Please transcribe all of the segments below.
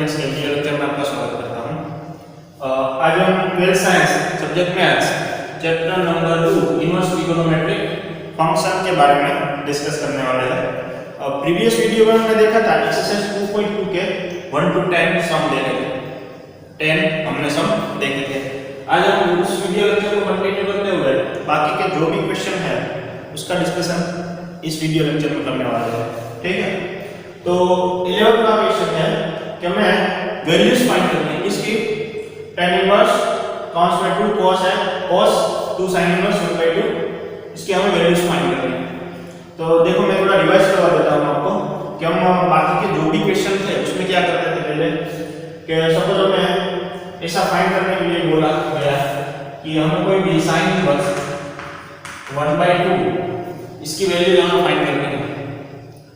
Mathematics के video lecture में आपका स्वागत करता हूं। आज हम 12th science subject maths chapter number 2 inverse trigonometric function के बारे में डिस्कस करने वाले हैं। प्रीवियस वीडियो में हमने देखा था एक्सरसाइज 2.2 के 1 to 10 सम देखे थे, 10 हमने सम देखे थे। आज हम उस वीडियो लेक्चर को कंटिन्यू करते हुए बाकी के जो भी क्वेश्चन है उसका डिस्कशन इस वीडियो लेक्चर में करने वाले हैं, ठीक है। तो 11th का क्वेश्चन है कि हमें वैल्यूज फाइंड करनी है इसकी tan इनवर्स cos में 2 cos है cos 2 sin इनवर्स 1/2 इसकी हमें वैल्यूज फाइंड करनी है। तो देखो मैं थोड़ा रिवाइज करवा देता हूं आपको कि हम बाकी के जो भी क्वेश्चन थे उसमें क्या करते थे पहले कि सपोज हमें ऐसा फाइंड करने के लिए बोला गया कि हमें कोई भी sin इनवर्स 1/2 इसकी वैल्यू हमें फाइंड करनी है,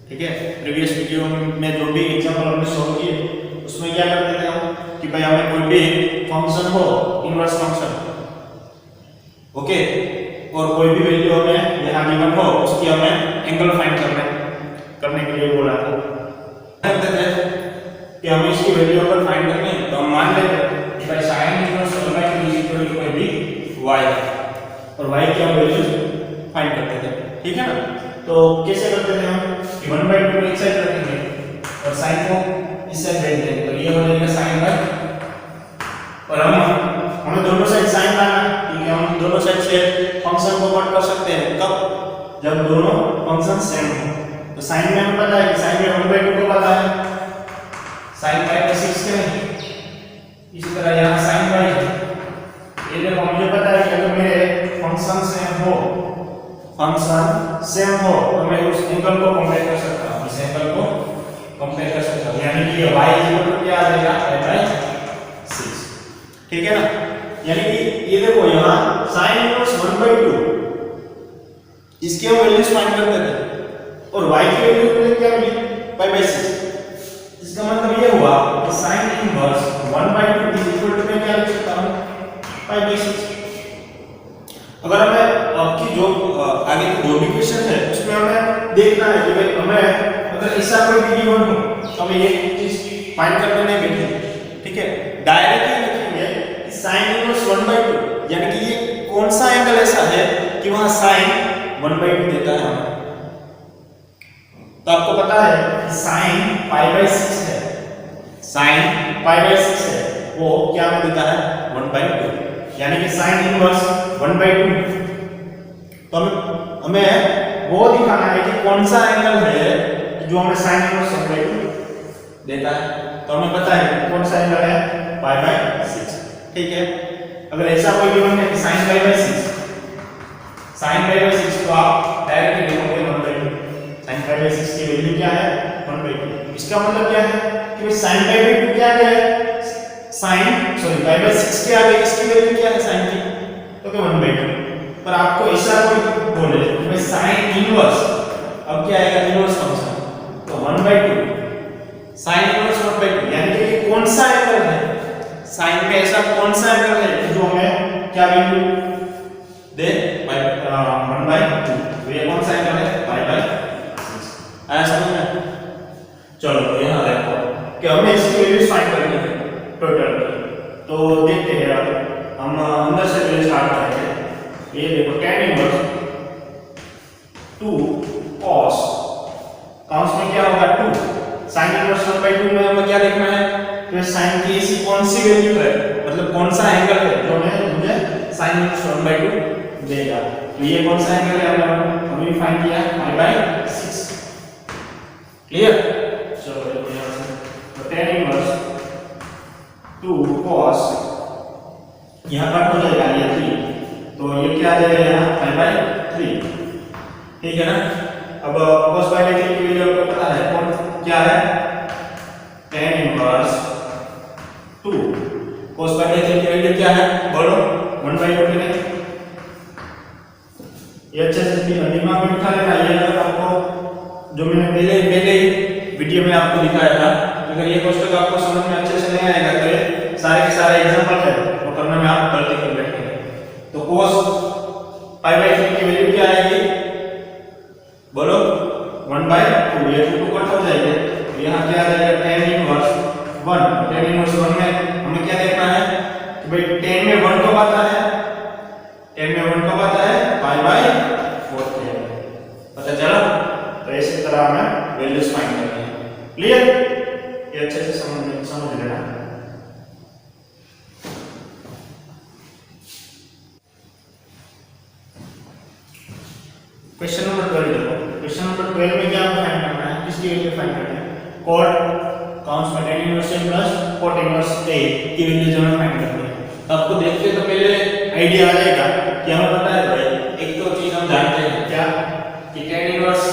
ठीक है। प्रीवियस वीडियो में जो भी एग्जांपल हमने सॉल्व किए उसमें क्या करते थे हम कि भाई हमें कोई भी फंक्शन हो इनवर्स फंक्शन, ओके, और कोई भी वैल्यू हमें यहां गिवन हो उसकी हमें एंगल फाइंड करने के लिए बोला था। कहते थे कि हमें इसकी वैल्यू अगर फाइंड करनी है तो हम मान लेते हैं कि भाई sin inverse 1/2 is equal to कोई भी y और y की हम वैल्यू फाइंड करते थे, ठीक है ना। तो कैसे करते थे हम कि 1/2 को एक साइड रखेंगे और sin को इस साइड रख देंगे, तो ये हो जाएगा sin बाय, और हमें दोनों साइड sin लाना है क्योंकि हम दोनों साइड से फंक्शन को कट कर सकते हैं कब, जब दोनों फंक्शन सेम हो। तो sin में हमें पता है कि sin में 1/2 को पता है sin बाय 6 के नहीं, इसी तरह यहाँ sin बाय ये देखो मुझे पता है कि अगर मेरे फंक्शन सेम हो तो मैं उस एंगल को कंपेयर कर सकता हूं, इस एंगल को कंपेयर कर सकता हूं, यानी कि ये y इक्वल टू क्या आ जाएगा π/6, ठीक है ना। यानी कि ये देखो यहां sin इनवर्स 1/2 इसकी हम वैल्यूज फाइंड करते थे और y की वैल्यू क्या मिली π/6। इसका मतलब ये हुआ कि sin inverse 1/2 is equal to मैं क्या लिख सकता हूं π/6। अगर हमें आपकी जो आगे की जो भी क्वेश्चन है उसमें हमें देखना है कि भाई हमें अगर ऐसा कोई भी गिवन हो तो हमें ये चीज फाइंड करने नहीं बैठेंगे, ठीक है। डायरेक्टली लिखेंगे कि sin इनवर्स 1/2 यानी कि ये कौन सा एंगल ऐसा है कि वहां sin 1/2 देता है हमें। तो आपको पता है कि sin π/6 है, sin π/6 है वो क्या हमें देता है 1/2, यानी कि sin इनवर्स 1/2। तो हमें वो दिखाना है कि कौन सा एंगल है जो हमें sin इनवर्स 1/2 देता है। तो हमें पता है कि कौन सा एंगल है π/6, ठीक है। अगर ऐसा कोई गिवन है कि sin π/6 तो आप डायरेक्टली लिखोगे 1/2, sin π/6 की वैल्यू क्या है 1/2। इसका मतलब क्या है कि sin π/2 क्या है π/6 के आगे इसकी वैल्यू क्या है sin की, तो क्या 1/2। पर आपको ऐसा कोई बोले कि sin इनवर्स अब क्या आएगा इनवर्स फंक्शन, तो 1/2 sin इनवर्स 1/2 यानी कि कौन सा एंगल है sin में, ऐसा कौन सा एंगल है जो हमें क्या वैल्यू दे 1/2। तो ये कौन सा एंगल है π/6, आया समझ में। चलो तो यहां देखो कि हमें इसकी वैल्यू फाइंड करनी है टोटल। तो देखते हैं हम अंदर से पहले स्टार्ट करेंगे। ये देखो tan इनवर्स 2 cos में क्या होगा 2, sin इनवर्स 1/2 में हमें क्या देखना है तो sin की ऐसी कौन सी वैल्यू है, मतलब कौन सा एंगल है जो मुझे sin इनवर्स 1/2 देगा। तो ये कौन सा एंगल है हमने फाइंड किया π/6, क्लियर। चलो देखो यहां से तो tan इनवर्स 2 cos यहां कट हो जाएगा ये 3, तो ये क्या आ जाएगा यहां π/3, ठीक है ना। अब cos π/3 की वैल्यू आपको पता है कौन क्या है tan इनवर्स 2 cos π/3 की वैल्यू क्या है बोलो 1/2 के नहीं। ये अच्छे से दिमाग में बिठा लेना। ये अगर आपको जो मैंने पहले वीडियो में आपको दिखाया था, अगर ये क्वेश्चन आपको समझ में अच्छे से नहीं आएगा तो ये सारे के सारे एग्जांपल है वो करने में आप गलती कर बैठेंगे। तो cos π/3 की वैल्यू क्या आएगी बोलो 1/2, ये 2 कट हो जाएगा, तो यहां क्या आ जाएगा tan इनवर्स 1 tan इनवर्स 1 में हमें क्या देखना है कि भाई tan में 1 कब आता है, tan में 1 कब आता है पाई बाय 4 के पता चला। तो इसी तरह हमें वैल्यूज फाइंड करनी है। क्लियर, ये अच्छे से समझ लेना। क्वेश्चन नंबर 12 देखो। क्वेश्चन नंबर 12 में क्या फाइंड करना है, किसकी वैल्यू फाइंड करनी है, cot काउंट्स में tan inverse a plus cot inverse a की वैल्यू जो हमें फाइंड करनी है। तो आपको देख के तो पहले आईडिया आ जाएगा कि हमें पता है भाई एक तो चीज हम जानते हैं क्या कि tan inverse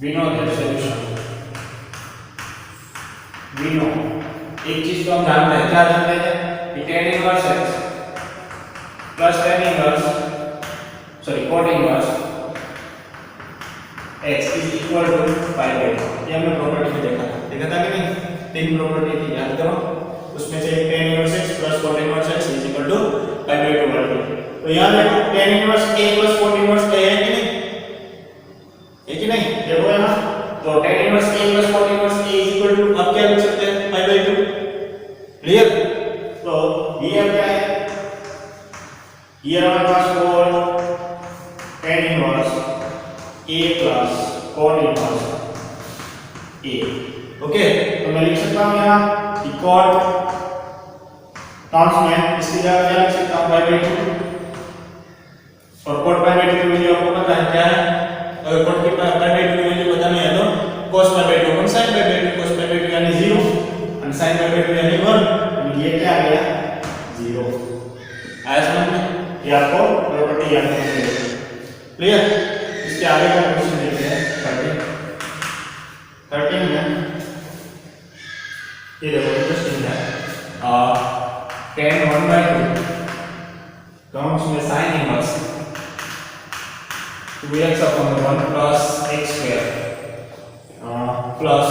we know the solution, we know एक चीज तो हम जानते हैं, क्या जानते हैं कि tan inverse x plus tan inverse cot inverse x is equal to pi by 2। ये हमने प्रॉपर्टी में देखा था कि नहीं, तीन प्रॉपर्टी थी याद करो, उसमें से tan inverse x plus cot inverse x is equal to pi by 2 वाली। तो यहाँ देखो tan inverse a plus cot inverse a है कि नहीं, है कि नहीं, देखो यहाँ तो tan inverse a plus cot inverse a is equal to अब क्या लिख सकते हैं pi by 2। क्लियर, तो ये क्या है, ये हमारे पास tan inverse a plus cot inverse a। Okay, तो मैं लिख सकता हूं यहां कि cot टर्म्स में इसकी जगह क्या लिख सकता हूं पाई बाय 2, और cot पाई बाय 2 की वैल्यू आपको पता है क्या है, अगर cot की पाई बाय 2 की वैल्यू पता नहीं है तो cos pi by 2 upon sin pi by 2, cos pi by 2 यानी 0 और sin पाई बाय 2 यानी 1, यानी ये क्या आ गया 0। आया समझ में, ये आपको प्रॉपर्टी याद रखनी है। क्लियर, इसके आगे का क्वेश्चन देखते हैं 13 में। ये देखो इंटरेस्टिंग है, tan 1/2 काउंट्स में sin inverse 2x upon 1 plus x square plus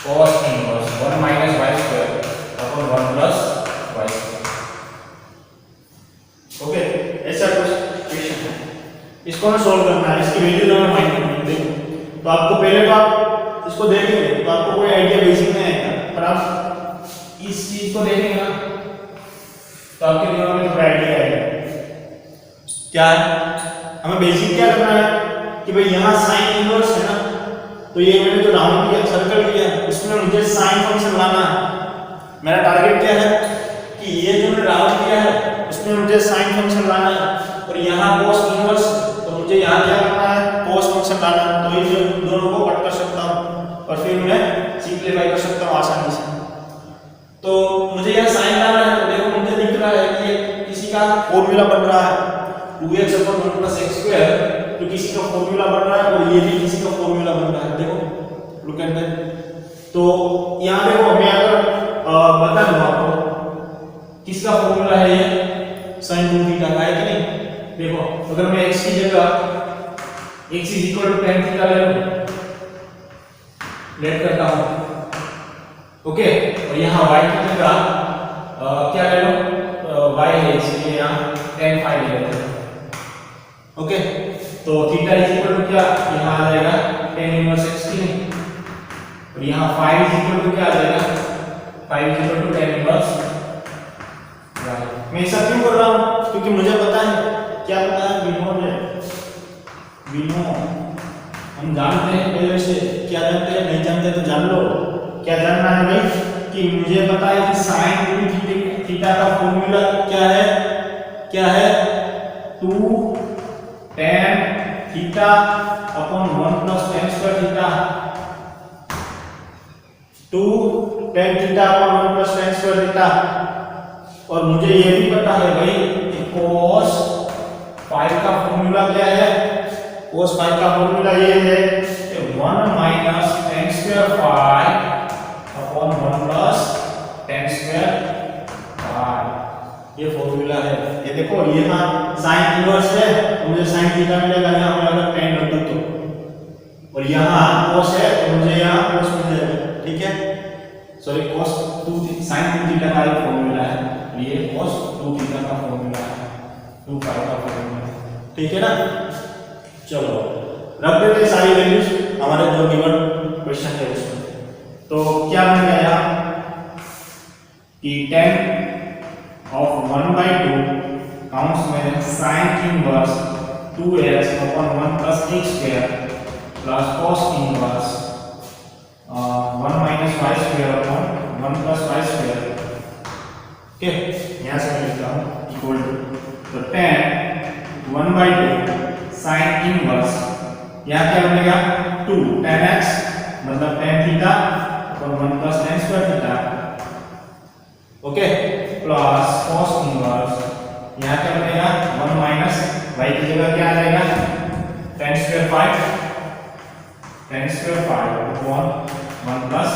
cos inverse 1 minus y square upon 1 plus y square। Okay, ऐसा कुछ क्वेश्चन है, इसको हमें सोल्व करना है, इसकी वैल्यू हमें फाइंड करनी है। देखो तो आपको पहले तो आप इसको देखेंगे तो आपको कोई आइडिया बेसिक नहीं आएगा, पर आप इस चीज को देखेंगे ना तो आपके दिमाग में थोड़ा आइडिया आएगा। क्या है, हमें बेसिक क्या करना है कि भाई यहाँ sin इनवर्स है ना, तो ये मैंने जो राउंड किया सर्कल किया उसमें मुझे sin फंक्शन लाना है। मेरा टारगेट क्या है कि ये जो मैंने राउंड किया है उसमें मुझे sin फंक्शन लाना है, और यहाँ cos इनवर्स तो मुझे यहाँ क्या करना है cos फंक्शन लाना है। तो ये दोनों को कट कर सकता हूँ और फिर मैं सिंपलीफाई कर सकता हूँ आसानी से। तो मुझे यहाँ sin लाना है, तो देखो मुझे दिख रहा है कि ये किसी का फॉर्मूला बन रहा है 2x upon 1 plus x square, तो किसी का फॉर्मूला बन रहा है और ये भी किसी का फॉर्मूला बन रहा है। देखो लुक एट दैट, तो यहाँ देखो मैं अगर बता दूं आपको किसका फॉर्मूला है ये sin 2 थीटा का है कि नहीं। देखो अगर मैं x की जगह x is equal to tan theta ले लूं, लेट करता हूं, ओके, और यहाँ y की जगह क्या ले लो, y है इसलिए यहाँ tan phi ले लेते हैं। ओके, तो थीटा इज इक्वल टू क्या, यहाँ आ जाएगा tan इनवर्स x की नहीं, और यहाँ phi इज इक्वल टू क्या आ जाएगा, phi is equal to tan inverse y। मैं ऐसा क्यों कर रहा हूँ, क्योंकि मुझे पता है, क्या पता है, we know हम जानते हैं पहले से, क्या जानते हैं, नहीं जानते तो जान लो। क्या जानना है भाई कि मुझे पता है कि sin थीटा का फॉर्मूला क्या है 2 tan theta upon 1 plus tan square theta, 2 tan theta upon 1 plus tan square theta. और मुझे ये भी पता है भाई कि cos phi का फॉर्मूला क्या है, cos phi का फॉर्मूला ये है 1 minus tan square phi upon 1 plus tan square phi, ये फॉर्मूला है। ये देखो ये ना sin इनवर्स है तो मुझे sin थीटा मिलेगा, यहाँ मैं अगर tan रख दूं तो, और यहाँ cos है तो मुझे यहाँ cos मिल जाएगा। ठीक है, सॉरी cos 2 sin 2 थीटा का एक फॉर्मूला है, ये cos 2 थीटा का फॉर्मूला है, 2 पाई का फॉर्मूला है। ठीक है ना, चलो रख देते हैं सारी वैल्यूज हमारे जो गिवन क्वेश्चन है उसमें। तो क्या बन गया यहाँ कि tan of 1/2 काउंट्स में sin inverse 2x upon 1 plus x square plus cos inverse 1 minus y square upon 1 plus y square। Okay, यहाँ से मैं लिखता हूँ इक्वल टू, तो tan 1/2 sin इनवर्स यहाँ क्या बनेगा 2 tan x मतलब tan theta upon 1 plus tan square theta, okay, plus cos inverse यहाँ क्या बनेगा 1 माइनस y की जगह क्या आ जाएगा tan square 5 upon 1 plus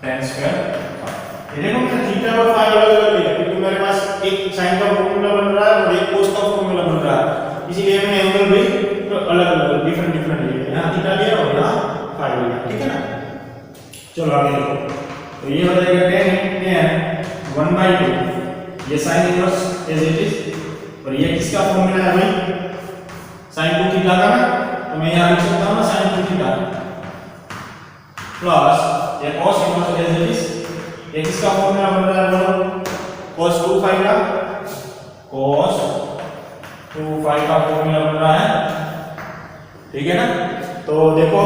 tan square 5। ये देखो मैंने थीटा और फाई अलग अलग लिया क्योंकि मेरे पास एक साइन का फॉर्मूला बन रहा है और एक कोस का फॉर्मूला बन रहा है, इसीलिए मैंने एंगल भी अलग अलग डिफरेंट लिए। यहाँ थीटा लिया और यहाँ फाई लिया, ठीक है ना। चलो आगे देखो, तो ये हो जाएगा tan 1/2 ये sin inverse as it is, और ये किसका फॉर्मूला है भाई sin 2 थीटा का ना, तो मैं यहाँ लिख सकता हूँ ना sin 2 थीटा प्लस ये cos inverse as it is, ये किसका फॉर्मूला बन रहा है बोलो cos 2 फाई का, cos 2 फाई का फॉर्मूला बन रहा है, ठीक है ना। तो देखो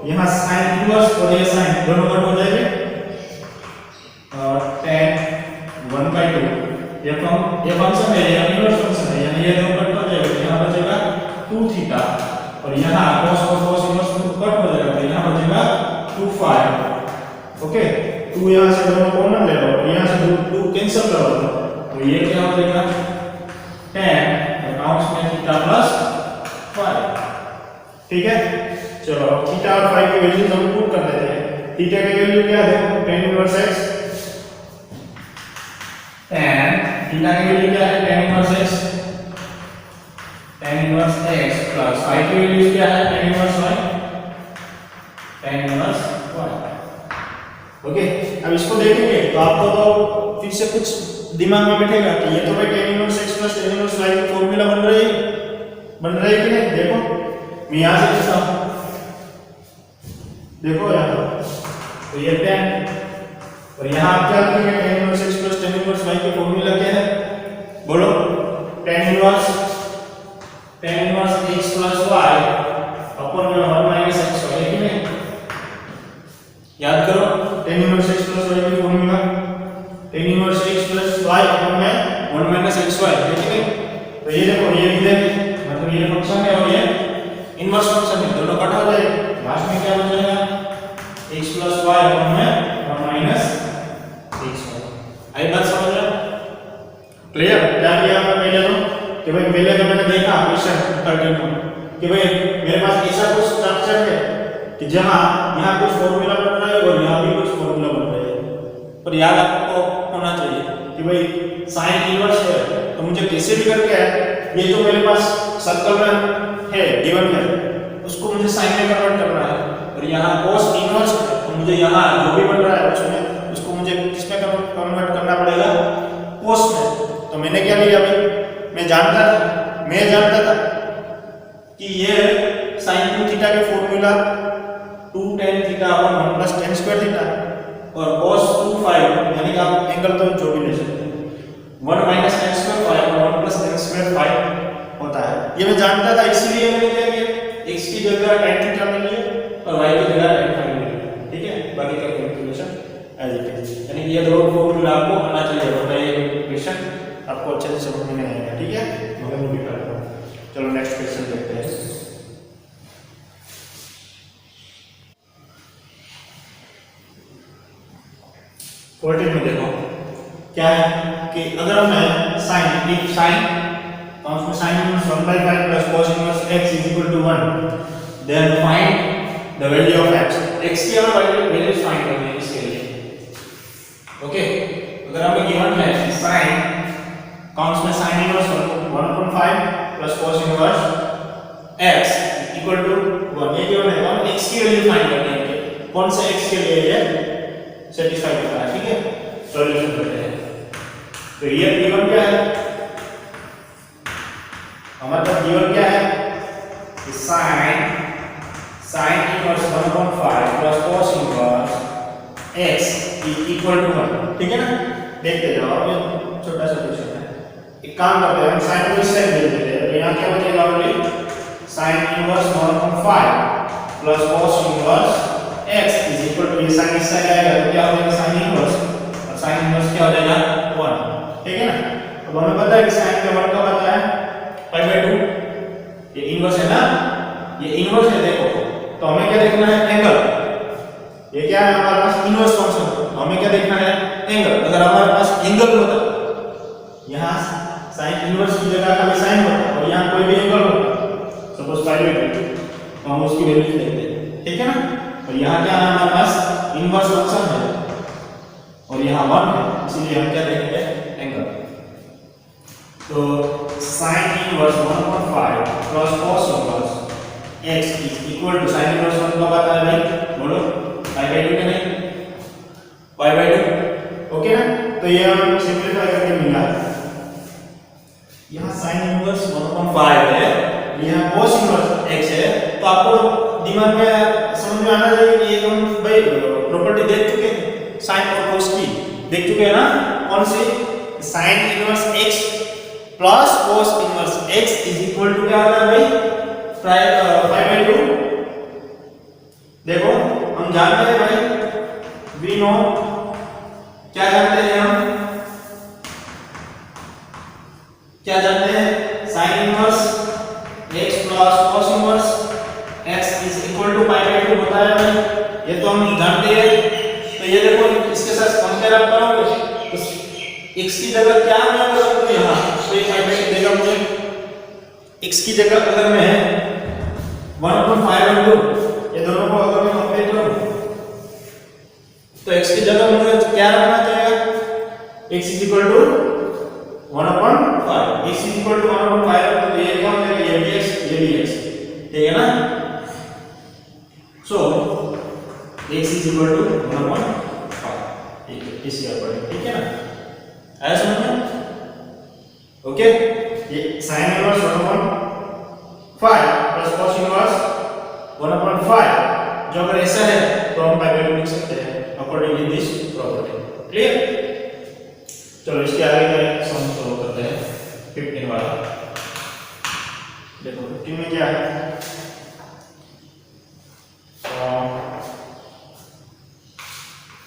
यहाँ sin इनवर्स और ये sin दोनों कट हो जाएंगे और tan 1/2 ये फंक्शन है, ये इनवर्स फंक्शन है, यानी ये दोनों कट हो जाएगा, यहाँ बचेगा 2 थीटा और यहाँ cos इनवर्स कट हो जाएगा, तो यहाँ बचेगा 2 फाई। ओके, 2 यहाँ से दोनों कॉमन ले लो और यहाँ से 2 कैंसिल करो, तो ये क्या हो जाएगा tan काउंट्स में थीटा प्लस फाई, ठीक है। चलो अब थीटा और फाई की वैल्यू हम पुट कर देते हैं। थीटा की वैल्यू क्या है देखो tan इनवर्स x, tan थीटा की वैल्यू क्या है tan inverse x plus phi की वैल्यू क्या है tan इनवर्स y। ओके, अब इसको देखेंगे तो आपको तो फिर से कुछ दिमाग में बैठेगा कि ये तो भाई tan inverse x plus tan inverse y की फॉर्मूला बन रही है कि नहीं। देखो मैं यहाँ से लिखता हूँ, देखो यहाँ तो ये tan और यहाँ आप क्या लिखेंगे tan inverse x plus tan inverse y की फॉर्मूला क्या है बोलो tan inverse x plus y upon 1 minus x है कि नहीं। याद करो tan inverse x plus y की formula tan inverse x plus y upon 1 minus xy है कि नहीं। तो ये देखो ये भी देख मतलब ये फंक्शन है और ये इनवर्स फंक्शन है, दोनों कट हो जाएगा, लास्ट में क्या बचेगा x plus y upon 1 minus xy। आई बात समझ रहे हो, क्लियर। क्या किया हमने पहले कि भाई पहले तो मैंने देखा क्वेश्चन 13 में कि भाई मेरे पास ऐसा कुछ स्ट्रक्चर है कि जहां यहाँ कुछ फॉर्मूला बन रहा है और यहाँ भी कुछ फॉर्मूला बन रहा है, पर याद आपको होना चाहिए कि भाई sin इनवर्स है तो मुझे कैसे भी करके ये जो मेरे पास सर्कल में है गिवन है उसको मुझे sin में कन्वर्ट करना है, और यहाँ cos इनवर्स तो मुझे यहाँ जो भी बन रहा है उसमें उसको मुझे किसमें कन्वर्ट करना पड़ेगा cos में। तो मैंने क्या लिया भाई, मैं जानता था कि ये sin 2 थीटा के formula 2 tan theta upon 1 plus tan square theta और cos 2 फाई यानी कि आप एंगल तो जो भी ले सकते हैं 1 माइनस tan स्क्वायर फाई और 1 प्लस tan स्क्वायर फाई होता है, ये मैं जानता था, इसीलिए मैंने क्या किया x की जगह tan थीटा ले लिया और y की जगह tan फाई ले लिया, ठीक है। बाकी का कैलकुलेशन एज इट इज, यानी ये दो फॉर्मूला आपको आना चाहिए, वरना ये क्वेश्चन आपको अच्छे से समझ में नहीं आएगा, ठीक है। मगर वो भी कर रहा हूं। चलो नेक्स्ट क्वेश्चन देखते हैं। 14 में देखो क्या है कि अगर मैं sin तो उसमें sin inverse 1/5 plus cos inverse x is equal to 1, then find the value of x की और वैल्यू फाइंड करनी है इसके लिए। ओके, अगर हमें गिवन है sin कॉन्स में sin inverse 1/5 plus cos inverse x equal to 1, ये गिवन है और x की वैल्यू फाइंड करनी है, कौन से x के लिए ये सेटिस्फाई करता है, ठीक है। सॉल्यूशन करते हैं, तो ये गिवन क्या है हमारे पास, गिवन क्या है कि sin inverse 1/5 plus cos inverse x equal to 1, ठीक है ना। देखते जाओ, अब ये छोटा सा क्वेश्चन है। एक काम करते हैं, हम साइन को इस साइड भेज देते हैं, तो यहाँ क्या बचेगा only sin inverse 1/5 plus cos inverse x is equal to, ये sin इस साइड आएगा तो क्या हो जाएगा sin इनवर्स, और sin इनवर्स क्या हो जाएगा 1, ठीक है ना। अब हमें पता है कि sin का 1 का पता है π/2, ये इनवर्स है ना, ये इनवर्स है। देखो तो हमें क्या देखना है, एंगल। ये क्या है हमारे पास इनवर्स फंक्शन, तो हमें क्या देखना है, एंगल। अगर हमारे पास एंगल होता, यहाँ sin इनवर्स की जगह खाली sin होता और यहाँ कोई भी एंगल होता, सपोज π/2, तो हम उसकी वैल्यू लिख देते हैं, ठीक है ना। और यहाँ क्या है हमारे पास इनवर्स फंक्शन है और यहाँ 1 है, इसलिए हम क्या देखेंगे, एंगल। तो sin inverse 1/5 plus cos inverse x is equal to, sin inverse 1 का पता है भाई, बोलो π/2 के नहीं, π/2, ओके ना। तो ये हम सिंपलीफाई करके मिला, यहाँ sin इनवर्स 1/5 है, यहाँ cos इनवर्स x है, तो आपको दिमाग में समझ में आना चाहिए कि ये हम भाई प्रॉपर्टी देख चुके हैं, sin और cos की देख चुके हैं ना। कौन सी, sin inverse x plus cos inverse x is equal to क्या होता है भाई, π/2। देखो हम जानते हैं भाई, वी नो, क्या जानते हैं हम, क्या जानते हैं, sin inverse x plus cos inverse x is equal to π/2 होता है भाई, ये तो हम जानते हैं। तो ये देखो इसके साथ कंपेयर आप करोगे तो x की जगह क्या मैं करूंगा, यहाँ तो ये π/2 देगा मुझे। x की जगह अगर मैं 1/5 ये दोनों को अगर मैं कंपेयर करूं तो x की जगह मुझे क्या रखना चाहिए, x is equal to 1/5, x is equal to 1/5, तो ये क्या हो जाएगा, ये भी x, ये भी x, ठीक है ना। सो x इज इक्वल टू 1/5, ठीक है, इसी अकॉर्डिंग, ठीक है ना, आया समझ में, ओके। ये sin inverse 1/5 plus cos inverse 1/5, जो अगर ऐसा है तो हम π/2 लिख सकते हैं अकॉर्डिंग दिस प्रॉपर्टी, क्लियर। चलो इसके आगे का सम सॉल्व करते हैं, 15 वाला। देखो 15 में क्या है,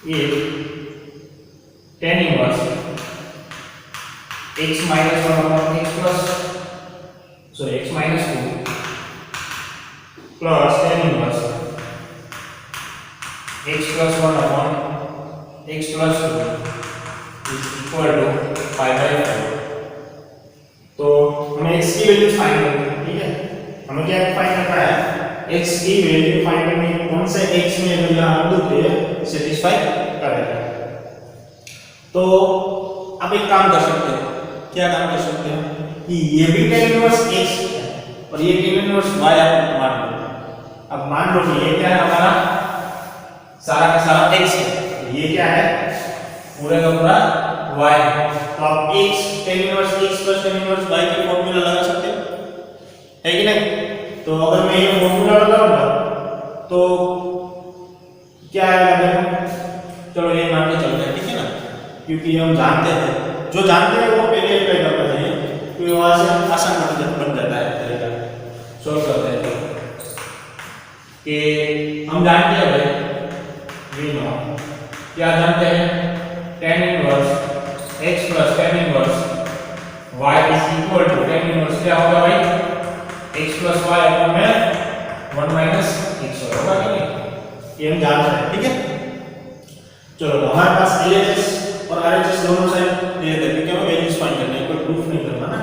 ये tan inverse x minus 1 x plus, sorry x minus 2 plus tan inverse x plus 1 upon x plus 2 is equal to π/4। तो हमें x की वैल्यू फाइंड करनी है, ठीक है। हमें क्या फाइंड करना है, x की वैल्यू फाइंड करनी है, कौन से x में अगर यहाँ दो तो सेटिस्फाई करेगा। तो अब एक काम कर सकते हैं, क्या काम कर सकते हैं कि ये भी tan इनवर्स x और ये tan इनवर्स y आप मान लो। अब मान लो कि ये क्या है हमारा सारा का सारा x है, ये क्या है पूरा का पूरा y है। तो आप x tan inverse x plus tan inverse y की फॉर्मूला लगा सकते हो, है कि नहीं। तो अगर मैं ये फॉर्मूला लगाऊंगा तो क्या आएगा, देखो चलो ये मान के चलते हैं, ठीक है ना, क्योंकि हम जानते हैं, जो जानते हैं वो पहले अप्लाई करना चाहिए, क्योंकि वहां से आसान बन जाता है तरीका। सॉल्व करते हैं कि हम जानते हैं भाई, वी नो, क्या जानते हैं, tan inverse x plus tan inverse y is equal to tan inverse क्या होगा भाई, x प्लस y अपॉन में 1 माइनस x होगा कि नहीं, ये हम जानते हैं, ठीक है। चलो तो हमारे पास LHS और RHS दोनों साइड दे देते हैं, क्योंकि हमें वैल्यूज फाइंड करना है, कोई प्रूफ नहीं करना ना,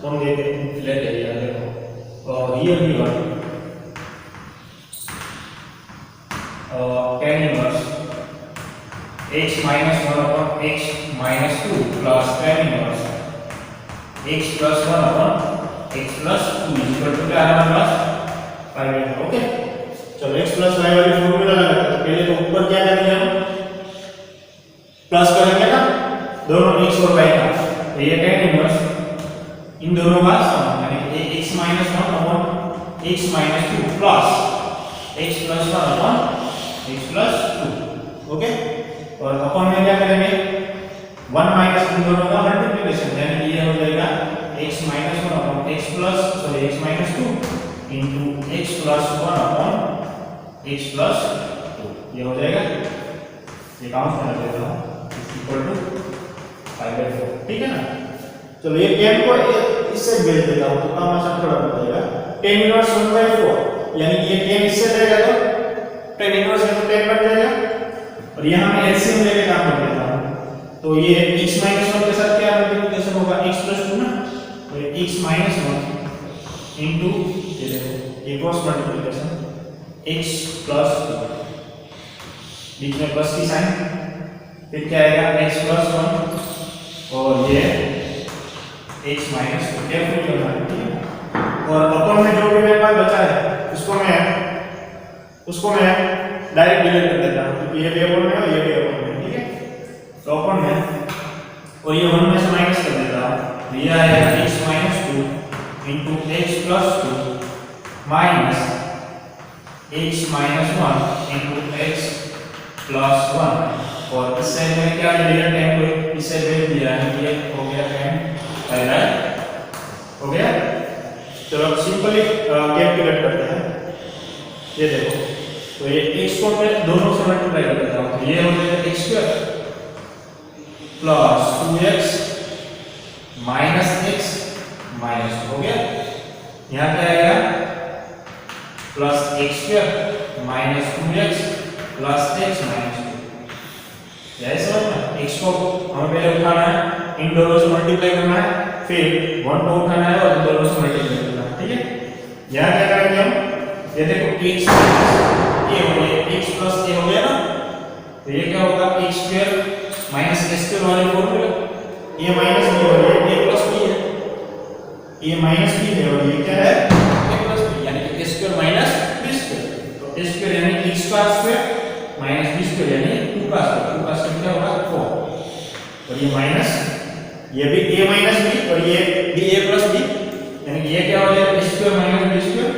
तो हम लेते हैं लेट एरिया। देखो और here we one tan inverse x minus 1 upon x minus 2 plus tan inverse x plus 1 upon x plus 2 is equal to क्या है हमारे पास 5। ओके चलो x plus y वाली फॉर्मूला लगाते हैं। पहले तो ऊपर क्या करेंगे हम, प्लस करेंगे ना दोनों x और y का, तो ये tan इनवर्स इन दोनों का सम यानी x minus 1 upon x minus 2 plus x plus 1 upon x plus 2। Okay और अपन में क्या करेंगे 1 माइनस इन दोनों का मल्टीप्लिकेशन, यानी ये हो जाएगा x minus 1 upon x plus sorry x minus 2 into x plus 1 upon x plus 2, ये हो जाएगा, ये काउंट कर देता हूं इक्वल टू 5/4, ठीक है ना। चलो ये tan को इससे भेज देता हूं तो काम आसान थोड़ा हो जाएगा। tan इनवर्स 1/4 यानी ये tan इससे रहेगा तो tan इनवर्स है तो tan बन जाएगा, और यहां मैं एलसीएम लेके काम कर देता हूं तो ये x माइनस 1 के साथ क्या मल्टीप्लिकेशन होगा x प्लस 2 ना, तो ये x माइनस 1 इनटू ये देखो ये क्रॉस मल्टीप्लिकेशन x प्लस 2, बीच में प्लस की साइन, फिर क्या आएगा x प्लस 1 और ये x माइनस 2 कैलकुलेट करना है, ठीक है। और अपन में जो भी मेरे पास बचा है उसको मैं डायरेक्ट डिलीट कर देता हूं क्योंकि ये भी अपन में और ये भी अपन में, ठीक है। तो अपन में और ये 1 में से माइनस कर देता हूं, ये आएगा x minus 2 into x plus 2 minus x minus 1 into x plus 1, और इस साइड में क्या डिलीट टाइम को इस साइड भेज दिया है, ये हो गया टाइम पहला हो गया। चलो सिंपली कैलकुलेट करते हैं, ये देखो तो ये x को मैं दोनों से मल्टीप्लाई कर देता हूं, ये हो जाएगा x square plus 2x minus x minus हो गया, यहाँ क्या आएगा plus x square minus 2x plus x minus 2, यही समझ में। x को हमें पहले उठाना है, इन दोनों से मल्टीप्लाई करना है, फिर 1 को उठाना है और इन दोनों से मल्टीप्लाई करना है, ठीक है। यहाँ क्या करेंगे हम, ये देखो x ये हो गया x प्लस a हो गया ना, तो ये क्या होगा x square minus a square वाले फॉर्मूला, ये माइनस b और ये a प्लस b है, ये माइनस b है और ये क्या है a प्लस b, यानी कि a square minus b square, तो a स्क्वायर यानी x का स्क्वायर माइनस b स्क्वायर यानी 2 का स्क्वायर क्या होगा 4, और ये माइनस ये भी a माइनस b और ये भी a प्लस b, यानी कि ये क्या हो जाएगा a square minus b square,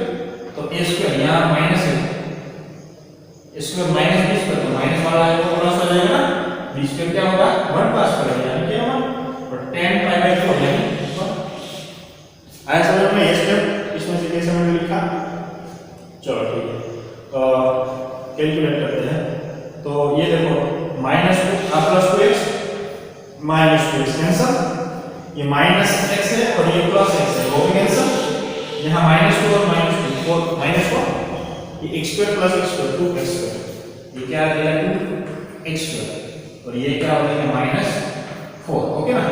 तो a स्क्वायर यहाँ माइनस है a square minus b square, तो माइनस वाला है वो प्लस हो जाएगा ना, b स्क्वायर क्या होगा 1 पास करेगा यानी क्या 1, और tan π/4 यानी 1 आया समझ में। ये स्टेप इसमें से कैसे मैंने लिखा, चलो ठीक है तो कैलकुलेट करते हैं। तो ये देखो minus 2 plus 2x minus 2x cancel, ये माइनस x है और ये प्लस x है वो भी कैंसिल, यहाँ माइनस 2 और माइनस 2 4 माइनस 1, ये x square plus x square 2x square, ये क्या आ जाएगा 2x स्क्वायर, और ये क्या हो जाएगा माइनस 4, ओके ना।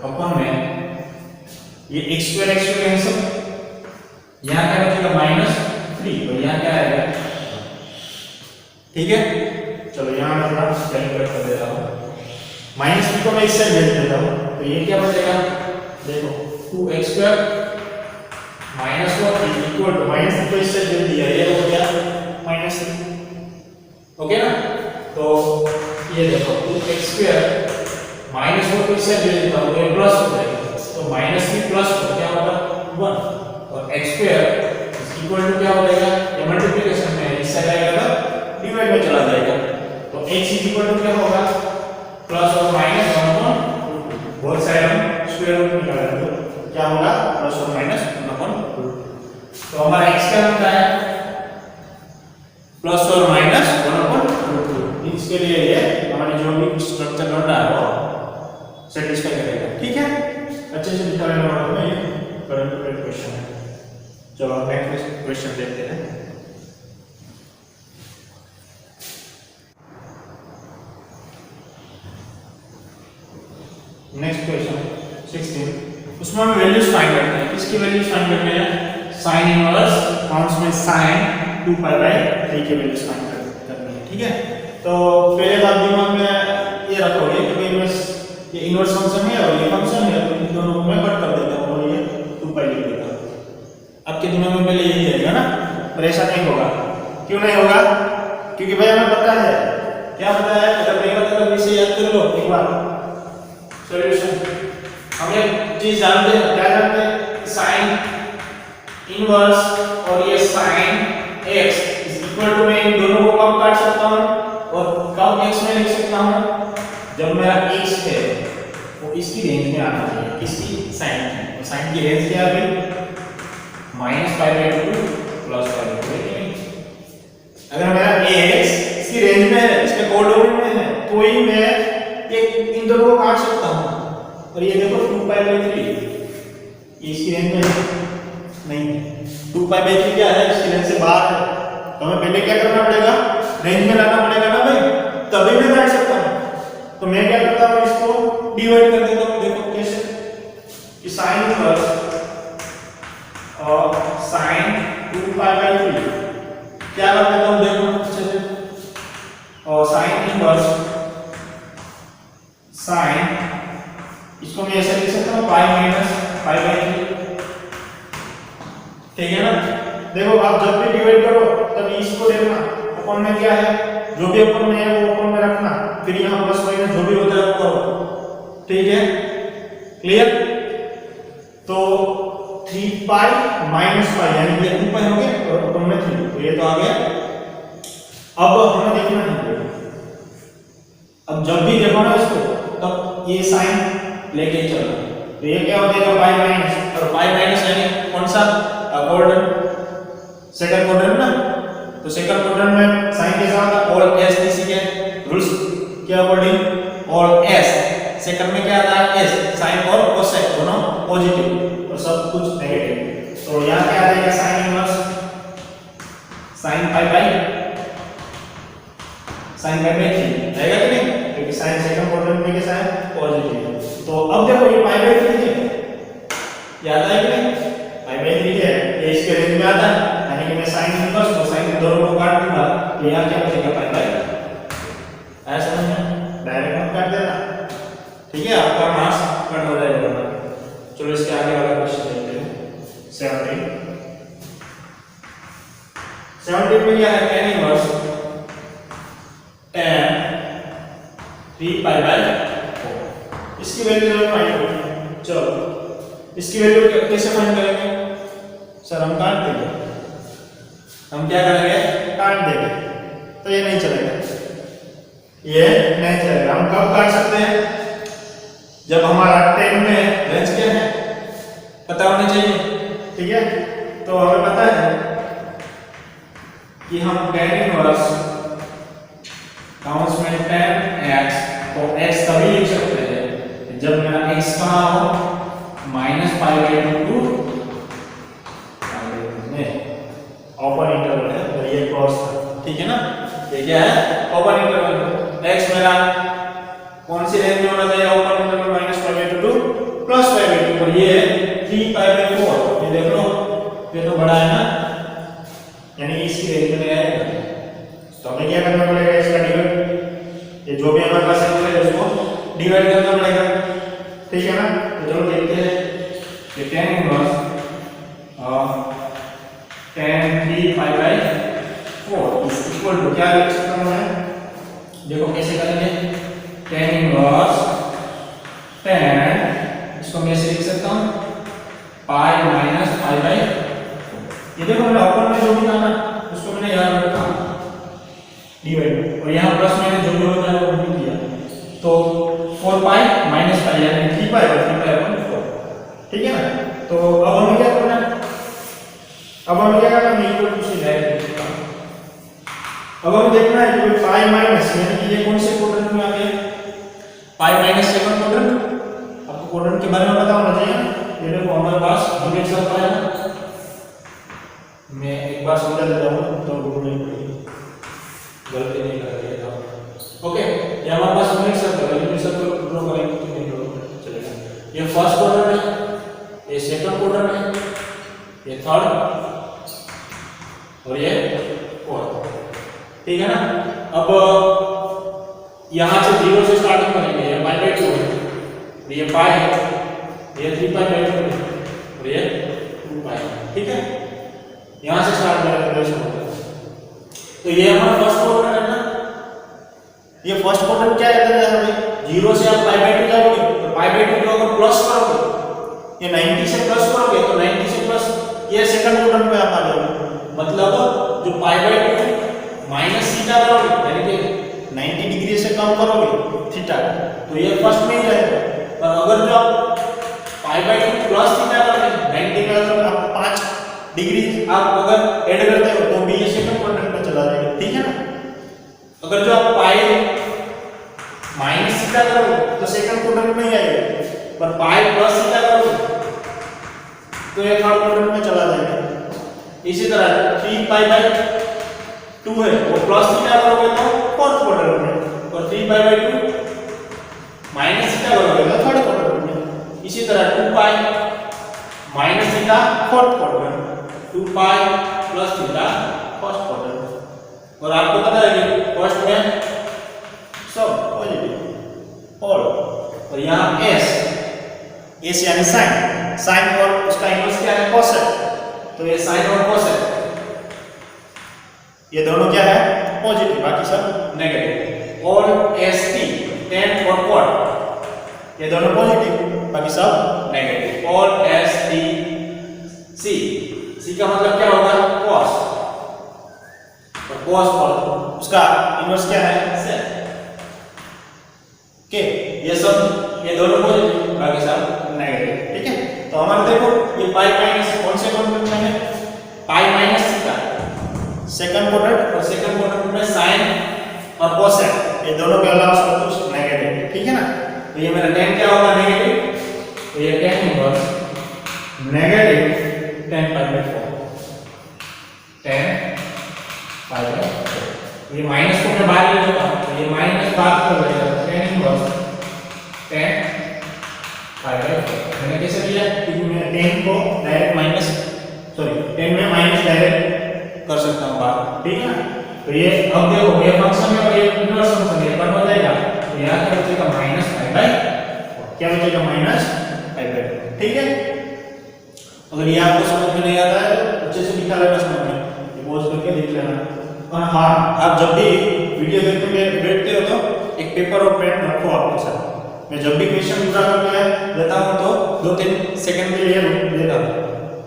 अपन में ये x स्क्वायर कैंसिल, यहाँ क्या बचेगा माइनस 3 और यहाँ क्या आएगा, ठीक है। चलो यहाँ मैं थोड़ा कैलकुलेट कर देता हूँ, माइनस 3 को मैं इस साइड भेज देता हूँ, तो ये क्या बचेगा देखो 2x square minus 4 equal to minus 3 को इस साइड भेज दिया, ये हो गया माइनस 3, ओके ना। तो ये देखो 2x स्क्वायर माइनस 4 को इस साइड भेज देता हूँ तो ये प्लस हो जाएगा, तो माइनस 3 प्लस 4 क्या होगा 1, और x स्क्वायर इक्वल टू क्या हो जाएगा, ये मल्टीप्लिकेशन में इस साइड आएगा तो डिवाइड में चला जाएगा, तो x इक्वल टू क्या होगा प्लस और माइनस 1/2, बोथ साइड हम स्क्वायर रूट निकालेंगे तो क्या होगा प्लस और माइनस 1/2, तो हमारा x क्या होता है प्लस और माइनस 1/2, इसके लिए ये हमारी जो भी स्ट्रक्चर बन रहा है वो सेटिस्फाई करेगा, ठीक है। अच्छे से दिखा रहे हैं में ये करंट क्वेश्चन है। चलो नेक्स्ट क्वेश्चन देखते हैं। नेक्स्ट क्वेश्चन 16, उसमें हम वैल्यूज फाइंड करते हैं, किसकी वैल्यूज फाइंड करते हैं sin इनवर्स काउंट्स में sin 2π/3 की वैल्यूज फाइंड करनी है, ठीक है। तो पहले आप दिमाग में ये रखोगे कि भाई ये इनवर्स फंक्शन है और ये फंक्शन है, तो इन दोनों को मैं कट कर देता हूं और ये 2π लिख देता हूं। आपके दिमाग में पहले यही आएगा ना, पर ऐसा नहीं होगा, क्यों नहीं होगा, क्योंकि भाई हमें पता है, क्या पता है, अगर नहीं पता तो इसे याद कर लो एक बार सॉल्यूशन। हम एक चीज जानते हैं, क्या जानते हैं, sin इनवर्स और ये sin x is equal to, मैं इन दोनों को कब काट सकता हूं और कब x में लिख सकता हूँ, जब मेरा x है वो इसकी रेंज में आना चाहिए, किसकी, साइन की। तो साइन की रेंज क्या है, -π/2 +π/2। अगर मेरा x इसकी रेंज में है, इसके कोऑर्डिनेट में है, तो ही मैं एक इन दोनों को काट सकता हूँ। और ये देखो 2π/3 इसकी रेंज में नहीं है, 2π/3 क्या है, इसकी रेंज से बाहर है। तो हमें पहले क्या करना पड़ेगा, रेंज में लाना पड़ेगा ना भाई, तभी मैं काट सकता हूँ। तो मैं क्या करता हूँ, इसको डिवाइड कर देता हूँ। देखो कैसे, कि साइन इनवर्स और साइन 2π/3 क्या कर देता हूँ, देखो अच्छे से, और साइन इनवर्स साइन, इसको मैं ऐसे लिख सकता हूँ π-π/3, ठीक है ना। देखो आप जब भी डिवाइड करो तब इसको देखना, अपन में क्या है, जो भी अपन में है वो अपन में रखना, फिर यहाँ प्लस माइनस जो भी होता है वो करो, ठीक है, क्लियर। तो 3π - π यानी ये 2π हो गया और अपन में 3, तो ये तो आ गया। अब हमें देखना है, अब जब भी देखो ना इसको, तब ये साइन लेके चलो, तो ये क्या हो जाएगा π- और π- यानी कौन सा, क्वाड्रेंट, सेकंड क्वाड्रेंट ना। तो सेकंड क्वाड्रेंट में साइन के साथ और s इसी के रूल्स के अकॉर्डिंग, और s सेकंड में क्या आता है, s साइन और कोसेक दोनों पॉजिटिव और सब कुछ नेगेटिव। तो यहां क्या आ जाएगा, साइन इनवर्स साइन π/3 आएगा कि नहीं, क्योंकि साइन सेकंड क्वाड्रेंट में कैसा है, पॉजिटिव है। तो अब देखो ये π/3 है, याद आया कि नहीं, π/3 है, ये इसके रेंज में आता है, यानी कि मैं साइन इनवर्स और साइन दोनों को काट दूंगा, तो यहां क्या बचेगा, π/3। ऐसा समझ में, डायरेक्ट मत काट देना, ठीक है, आपका मास कट हो जाएगा। चलो इसके आगे वाला क्वेश्चन देखते हैं, 17 में क्या है, tan इनवर्स tan 3π/4, इसकी वैल्यू फाइंड करेंगे। चलो इसकी वैल्यू कैसे फाइंड करेंगे सर, हम काट देंगे, हम क्या करेंगे, काट देंगे, तो ये नहीं चलेगा, ये नहीं चलेगा। हम कब काट सकते हैं, जब हमारा 10 में रेंज क्या है पता होना चाहिए, ठीक है। तो हमें पता है कि हम tan इनवर्स काउंस में 10x, तो x तभी लिख सकते हैं जब मेरा x कहाँ हो, -π/2 ओपन इंटरवल है, और ये क्रॉस था, ठीक है ना। ये क्या है, ओपन इंटरवल, x मेरा कौन सी रेंज में होना चाहिए, ओपन इंटरवल -π/2 +π/2, और ये 3π/4, ये देख लो, ये तो बड़ा है ना, यानी इसकी रेंज में आएगा। तो हमें क्या करना पड़ेगा, इसका डिवाइड, ये जो भी हमारे पास है उसको डिवाइड करना पड़ेगा, ठीक है ना। तो चलो देखते हैं कि tan inverse tan 3π/4 is equal to, क्या लिख सकता हूं मैं, देखो कैसे करेंगे, tan इनवर्स tan, इसको मैं ऐसे लिख सकता हूं π - π/4। ये देखो मैंने ओपन में जो भी था ना उसको मैंने याद रखा, डिवाइड, और यहाँ प्लस माइनस जो भी होता है वो भी दिया, तो 4π - π यानी 3π और 3π/4, ठीक है ना। तो अब हमें क्या करना है, अब हमें क्या करना है, इक्वल टू से डायरेक्ट, अब हमें देखना है कि π माइनस यानी कि ये कौन से क्वाड्रेंट में आ गया, π- सेकंड क्वाड्रेंट। आपको क्वाड्रेंट के बारे में पता होना चाहिए। ये देखो हमारे पास यूनिट सर्कल है ना, मैं एक बार समझा देता हूँ तो भूल नहीं पड़ेगी, गलती नहीं कर रही है। ओके, ये हमारे पास यूनिट सर्कल है, यूनिट सर्कल ड्रॉ करेंगे तो नहीं ड्रॉ चलेगा। ये फर्स्ट क्वाड्रेंट है, ये सेकंड क्वाड्रेंट है, ये थर्ड और ये फोर्थ, ठीक है ना। अब यहां से 0 से स्टार्टिंग करेंगे, ये π/2 है, ये π है, ये 3π/2 है और ये 2π है, ठीक है। यहां से स्टार्ट करेंगे, तो ये हमारा फर्स्ट क्वाड्रेंट है ना, ये फर्स्ट क्वाड्रेंट क्या कहते हैं हमें, 0 से आप π/2 जाओगे तो π/2 को अगर प्लस करोगे, ये 90 से प्लस करोगे तो 90 से प्लस ये सेकंड क्वाड्रेंट में आप आ जाओगे, मतलब जो π/2 माइनस थीटा करोगे, यानी कि कम करोगे थीटा तो ये फर्स्ट में ही रहेगा। और अगर जो आप पाई बाय 2 प्लस थीटा करते हैं 90 का तो आप 5 डिग्री आप अगर ऐड करते हो तो भी ये सेकंड क्वाड्रेंट में चला जाएगा, ठीक है ना। अगर जो आप पाई माइनस थीटा करोगे तो सेकंड क्वाड्रेंट में ही आएगा, पर पाई प्लस थीटा करोगे तो ये थर्ड क्वाड्रेंट में चला जाएगा। इसी तरह 3 पाई बाय 2 है वो प्लस थीटा करोगे तो फोर्थ क्वाड्रेंट में, और 3 पाई बाय 2 माइनस थीटा करोगे तो थर्ड क्वाड्रेंट में। इसी तरह 2 pi minus theta fourth quadrant, 2 pi plus theta first quadrant. और आपको पता है कि फर्स्ट में सब पॉजिटिव और यहाँ एस यानी साइन, साइन और उसका इन्वर्स क्या है कोसेक, तो ये साइन और कोसेक ये दोनों क्या है पॉजिटिव, बाकी सब नेगेटिव। और एस टी टेन और क्वाड ये दोनों पॉजिटिव, बाकी सब नेगेटिव। और एस टी सी का मतलब क्या होगा cos, तो cos और उसका इन्वर्स क्या है सेक के, ये दोनों पॉजिटिव बाकी सब नेगेटिव, ठीक है। तो हमारे देखो ये पाई माइनस कौन से क्वाड्रेंट में है, pi minus theta second quadrant, और सेकंड क्वाड्रेंट में साइन और कोसेक ये दोनों के अलावा सब कुछ नेगेटिव, ठीक है ना। तो ये मेरा tan क्या होगा नेगेटिव, तो ये tan inverse negative tan pi by 4, tan pi by 4। ये माइनस को मैं बाहर ले लेता हूं, तो ये माइनस बाहर कर देगा, tan inverse tan pi by 4। मैंने कैसे लिया क्योंकि मैं tan को डायरेक्ट माइनस tan में माइनस डायरेक्ट कर सकता हूं बाहर, ठीक है ना। तो ये अब देखो ये फंक्शन है और ये इनवर्स फंक्शन है, कन्वर्ट हो जाएगा तो यहां क्या बचेगा माइनस पाई बाय 4, क्या बचेगा माइनस पाई बाय 4, ठीक है। अगर ये आपको समझ में नहीं आता है तो अच्छे से लिखा लेना समझ में, ये पॉज करके लिख लेना। और हां आप जब भी वीडियो देखते हुए बैठते हो तो एक पेपर और पेन रखो आपके साथ, मैं जब भी क्वेश्चन पूरा करके लेता हूं तो 2-3 सेकंड के लिए रुक लेता हूं,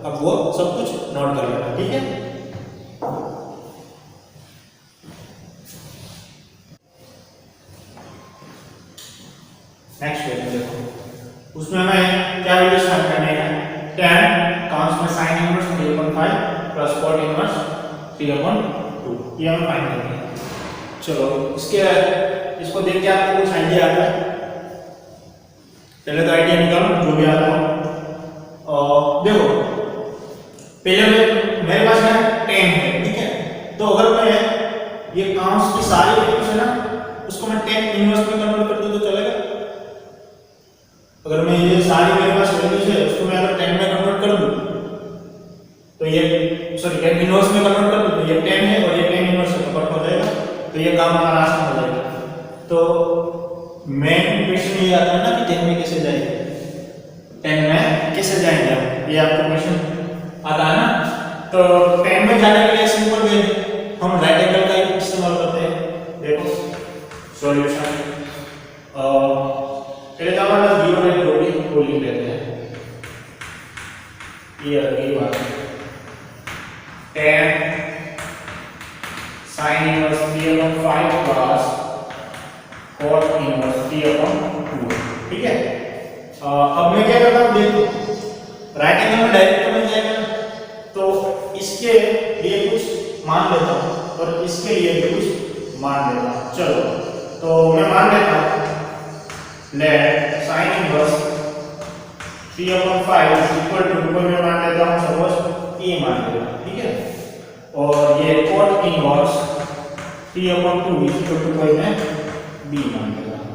अब वो सब कुछ नोट कर लेना, ठीक है। नेक्स्ट क्वेश्चन देखो, उसमें हमें क्या वैल्यू फाइंड करनी है, tan काउंस में sin inverse 3/5 plus cot inverse 3/2 ये हमें फाइंड करनी है। चलो इसको देख के आपको कुछ आइडिया आता है, पहले तो आइडिया निकालो जो भी आता हो। देखो पहले मेरे पास है tan है, ठीक है। तो अगर मैं ये काउंस की सारी वैल्यूज है ना उसको मैं tan इनवर्स में कन्वर्ट कर दूं तो चलेगा। अगर मैं ये सारी मेरे पास वैल्यूज है उसको मैं अगर tan में कन्वर्ट कर दूं तो ये tan इनवर्स में कन्वर्ट कर दूं तो ये tan है और ये tan इनवर्स में कन्वर्ट हो जाएगा, तो ये काम हमारा आसान हो जाएगा। तो मेन क्वेश्चन ये आता है ना कि tan में कैसे जाएंगे, tan में कैसे जाएंगे हम, ये आपको क्वेश्चन आता है ना। तो tan में जाने के लिए सिंपल वे हम राइट एंगल का इस्तेमाल करते हैं। देखो सॉल्यूशन पहले तो हमारा 0 है वो लिख लेते हैं, ये बात tan sin inverse 3/5 plus cot inverse 3/2, ठीक है। अब मैं क्या करता हूं देखो राइट एंगल में डायरेक्ट बन जाएगा तो इसके लिए कुछ मान लेता हूं और इसके लिए भी कुछ मान लेता हूं। चलो तो मैं मान लेता हूं let sin inverse 3/5 equal to को मैं मान लेता हूं सपोज a मान लेता हूं, ठीक है। और ये cot इनवर्स 3/2 इक्वल टू को मैं b मान लेता हूं,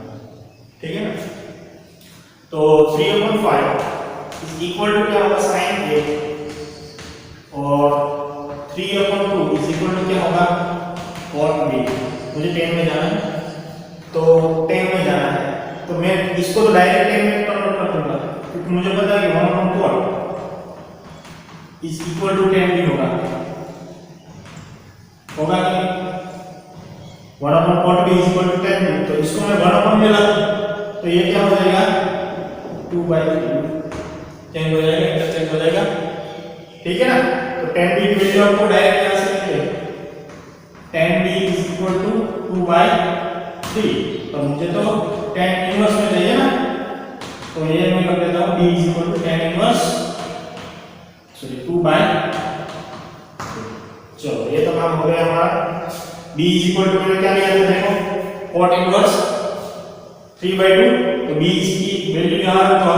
ठीक है ना। तो 3/5 इक्वल टू क्या होगा sin a और 3/2 इक्वल टू क्या होगा cot b। मुझे 10 में जाना है तो 10 में जाना है तो मैं इसको तो डायरेक्ट 10 में कन्वर्ट कर दूंगा क्योंकि मुझे पता है कि 1/4 इज इक्वल टू 10 भी होगा कि 1/4 भी इज इक्वल टू 10, तो इसको मैं 1/4 में ला दूं तो ये क्या हो जाएगा 2/3 चेंज हो जाएगा, इंटरचेंज हो जाएगा, ठीक है ना। तो 10 b की वैल्यू आपको डायरेक्ट यहां से मिलेगी 10b इज इक्वल टू 2/3 तो मुझे तो tan इनवर्स में चाहिए ना, तो ये मैं कर देता हूँ b equal to tan inverse sorry 2/2। चलो ये तो काम हो गया हमारा। b इक्वल टू मैंने क्या लिया था देखो, cot इनवर्स 3/2, तो b की वैल्यू यहाँ रखो,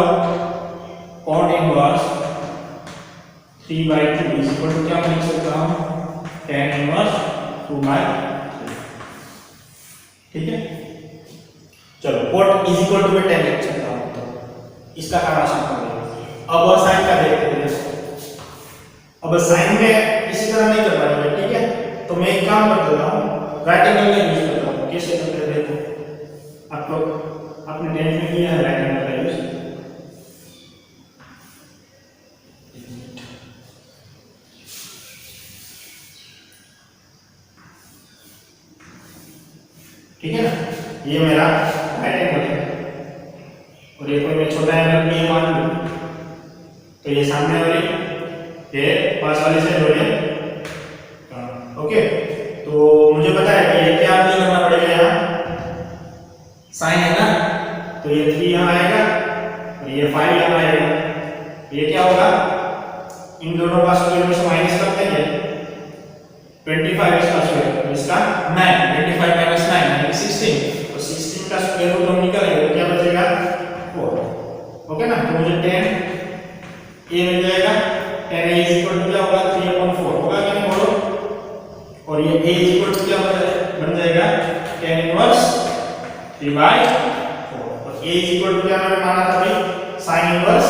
cot इनवर्स 3/2 इक्वल टू क्या मैं लिख सकता हूँ, tan इनवर्स 2/3। ठीक है, चलो cot इज इक्वल टू मैं tan लिख सकता हूँ, तो इसका काम आसान कर लिया। अब साइन का देखते हैं। अब साइन में इसी तरह नहीं कर पाएंगे, ठीक है, तो मैं एक काम कर देता हूँ, राइट एंगल का यूज करता हूँ। कैसे करते हैं देखो, आप लोग आपने 10th में किया है राइट एंगल का यूज। ठीक है ना, ये मेरा राइट एंगल है और ये कोई मैं छोटा एंगल भी मान लूं, तो ये सामने वाली ये पास वाले से जोड़े। ओके, तो मुझे पता है कि ये क्या करना पड़ेगा, यहाँ साइन है ना, तो ये 3 यहाँ आएगा और ये 5 यहाँ आएगा। ये क्या होगा, इन दोनों का स्क्वायर में से माइनस कर देंगे, 25 इसका स्क्वायर, इसका 9, 25 माइनस 9 यानी 16, तो 16 का स्क्वायर रूट हम निकालेंगे तो क्या बचेगा 4। ओके ना, तो मुझे 10 ये मिल जाएगा। 10 a इक्वल टू क्या होगा, 3/4 होगा कि नहीं बोलो, और ये a इक्वल टू क्या बन जाएगा, tan इनवर्स 3/4, और a इक्वल टू क्या मैंने माना था भाई, sin इनवर्स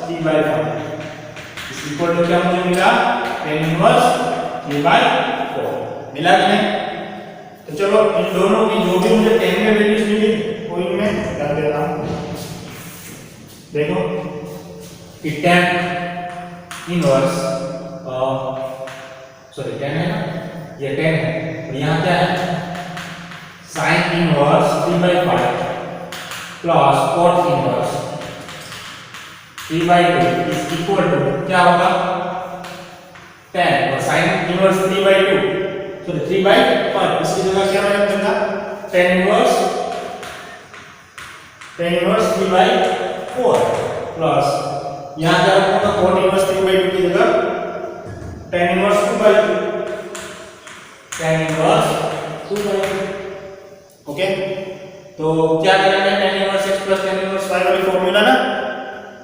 3/5, इस इक्वल टू क्या मुझे मिला, tan इनवर्स 3/4 मिला कि नहीं। तो चलो इन दोनों की जो भी मुझे tan में वैल्यूज मिली वो इनमें कर देता हूं। देखो कि tan इनवर्स सॉरी 10 है ना, ये 10 है, और यहाँ क्या है, sin inverse 3/5 plus cot inverse 3/2 is equal to क्या होगा, 10, और sin इनवर्स 3/2 सॉरी 3/5, इसकी जगह क्या मैंने रखा, tan इनवर्स 3/4 प्लस यहाँ क्या रखूंगा, cot इनवर्स 3/2 की जगह tan inverse 2/2, tan inverse 2/2। Okay, तो क्या करेंगे, tan inverse x plus tan inverse y वाली फॉर्मूला ना,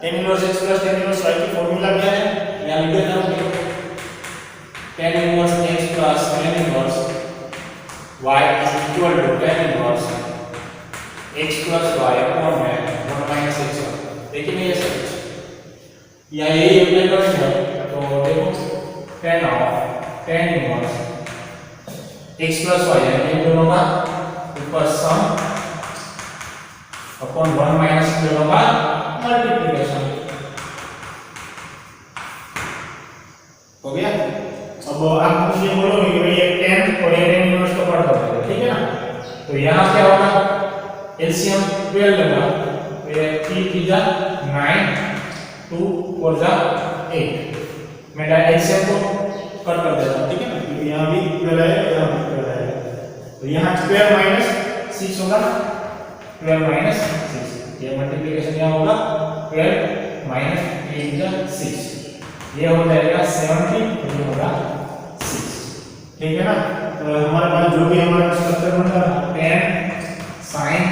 tan inverse x plus tan inverse y की फॉर्मूला क्या है, यहाँ लिख देता हूँ, देखो tan inverse x plus tan inverse y is equal to tan inverse x plus y upon में 1 माइनस x। देखिए ये सब या यही अप्लाई करेंगे, तो देखो tan inverse x plus y है, इन दोनों का ऊपर सम अपॉन 1 माइनस दोनों का मल्टीप्लिकेशन हो गया। अब आप मुझे बोलोगे कि भाई ये tan और ये tan इनवर्स को पढ़ दो, ठीक है ना, तो यहाँ क्या होगा, एलसीएम 12 लगा, तो ये 3 3 जा 9, 2 4 जा 8, मैं डायरेक्ट एलसीएम को कट कर देता हूँ, ठीक है ना, क्योंकि यहाँ भी 12 है, यहाँ भी 12 है, तो यहाँ 12 माइनस 6 होगा, 12 माइनस 6, ये मल्टीप्लिकेशन यहाँ होगा 12 माइनस 8 जा 6, ये हो जाएगा 70, ये होगा 6, ठीक है ना। तो हमारे पास जो भी हमारा स्ट्रक्चर बनता है, tan sin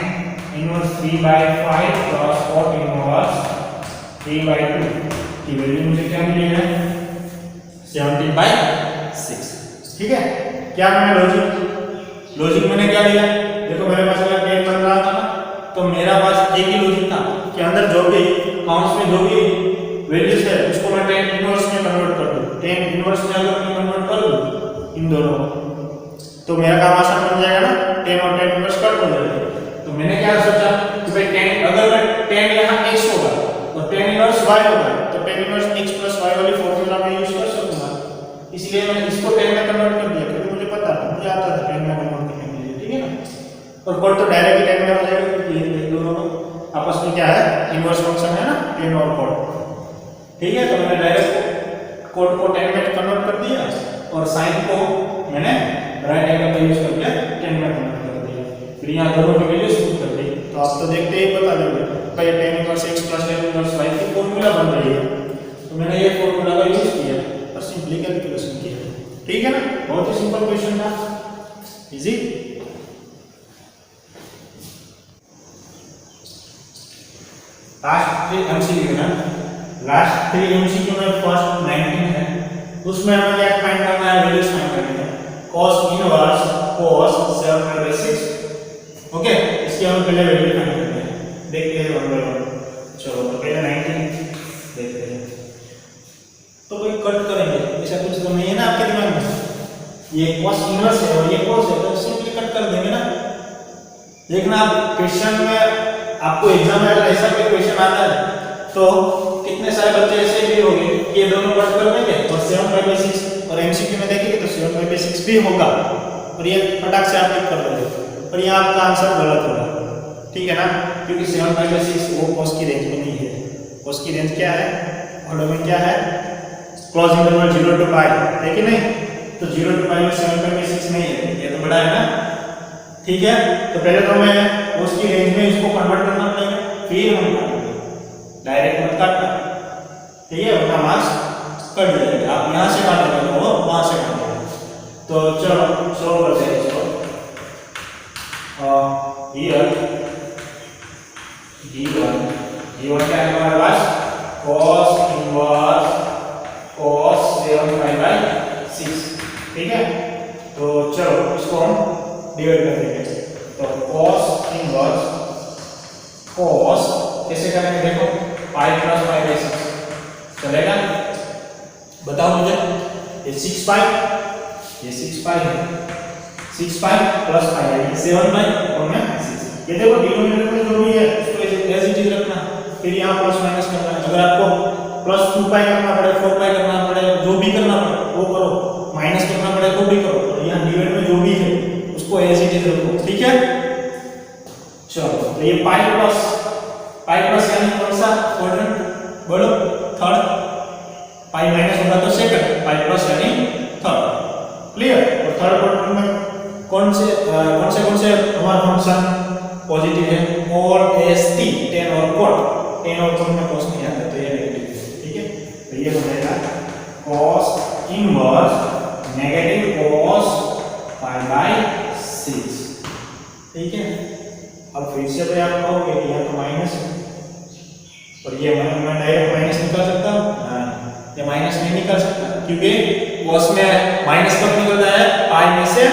inverse 3/5 plus cot inverse 3/2 की वैल्यू मुझे क्या मिली है, 70/6। ठीक है, क्या मैंने लॉजिक मैंने क्या लिया, देखो मेरे पास अगर tan बन रहा था ना, तो मेरा पास एक ही लॉजिक था कि अंदर जो भी काउंट्स में जो भी वैल्यूज है उसको मैं tan इनवर्स में कन्वर्ट कर दूं। tan इनवर्स में अगर मैं कन्वर्ट कर दूं इन दोनों, तो मेरा काम आसान बन जाएगा ना, tan और tan इनवर्स कट हो जाएगा। तो मैंने क्या सोचा कि भाई tan, अगर मैं tan यहाँ x होगा और tan इनवर्स y होगा, तो tan inverse x plus y वाली फॉर्मूला में यूज कर सकूंगा, इसलिए मैंने इसको tan में कन्वर्ट कर दिया, क्योंकि मुझे पता था, मुझे आता था tan में कन्वर्ट करने के लिए, ठीक है ना। और cot तो डायरेक्ट tan में हो जाएगा, क्योंकि ये दोनों आपस में क्या है, इनवर्स फंक्शन है ना, tan और cot, ठीक है। तो मैंने डायरेक्ट cot को tan में कन्वर्ट कर दिया और sin को मैंने राइट एंगल का यूज करके 10 में कन्वर्ट कर दिया, फिर यहाँ दोनों की वैल्यू पुट कर दी। तो आप तो देखते ही बता दोगे भाई tan inverse x plus tan inverse y की फॉर्मूला बन रही है, तो मैंने ये फॉर्मूला का यूज किया और सिंपली कैलकुलेशन किया। ठीक है ना, बहुत ही सिंपल क्वेश्चन था, इजी। लास्ट 3 एमसीक्यू है, लास्ट 3 एमसीक्यू में फर्स्ट 19 है, उसमें हमें क्या फाइंड करना है, वैल्यूज फाइंड करनी है। cos इनवर्स cos 7/6, ओके, इसकी हमें पहले वैल्यू फाइंड करनी है, देखते हैं वन बाय वन। चलो तो पहले 19 देखते हैं, तो कोई कट करेंगे, ऐसा कुछ तो नहीं है ना आपके दिमाग में, ये cos इनवर्स है और ये cos है, तो सिंपली कट कर देंगे ना। देखना आप क्वेश्चन में, आपको एग्जाम में अगर ऐसा कोई क्वेश्चन आता है तो कितने सारे बच्चे ऐसे भी होंगे कि ये दोनों कट कर देंगे और 7/6, और एमसीक्यू में देखेंगे तो 7/6 भी होगा और ये फटाक से आप टिक कर दोगे और ये आपका आंसर गलत होगा। ठीक है ना, क्योंकि 7/6 वो cos की रेंज में नहीं है। cos की रेंज क्या है, ऑर्डर में क्या है, क्लोज इंटरवल 0 to पाई है कि नहीं, तो 0 to पाई में 7/6 नहीं है, ये तो बड़ा है ना। ठीक है, तो पहले तो मैं उसकी रेंज में इसको कन्वर्ट करना पड़ेगा, फिर हम काटेंगे, डायरेक्ट मत काटना। ठीक है, अपना मार्क्स कट जाएगा, आप यहाँ से काटेंगे तो वहाँ से काटेंगे। तो चलो सॉल्व करते हैं इसको। हियर g1 क्या है हमारे पास, cos इनवर्स cos 7/6। ठीक है, तो चलो इसको हम डिवाइड कर देंगे, तो cos इनवर्स cos कैसे करेंगे, देखो पाई प्लस पाई बाई 6 चलेगा, बताओ मुझे। ये 6 पाई, ये 6 पाई है, 6 पाई प्लस पाई है, ये 7 पाई और मैं 6। ये देखो डिनोमिनेटर में जो भी है उसको एज इट इज रखना, फिर यहाँ प्लस माइनस करना है। अगर आपको प्लस 2 पाई करना पड़े, 4 पाई करना पड़े, जो भी करना पड़े वो करो, माइनस करना पड़े तो भी करो, और यहाँ डिवाइड में जो भी है उसको एज इट इज रखो। ठीक है, चलो तो ये पाई प्लस यानी कौन सा क्वाड्रेंट, बोलो थर्ड, पाई माइनस होगा तो सेकंड, पाई प्लस यानी थर्ड। क्लियर, और थर्ड क्वाड्रेंट में कौन से हमारा फंक्शन पॉजिटिव है, और st 10 और cot, 10 और cot में cos नहीं आता तो ये नेगेटिव है। ठीक है, तो ये बनेगा cos इनवर्स नेगेटिव cos π/6। ठीक है, अब फिर से भाई आप कहोगे कि यहाँ तो माइनस है और ये मैं डायरेक्ट माइनस निकाल सकता हूँ, हाँ ये माइनस नहीं निकाल सकता, क्योंकि cos में माइनस कब निकलता है, पाई में से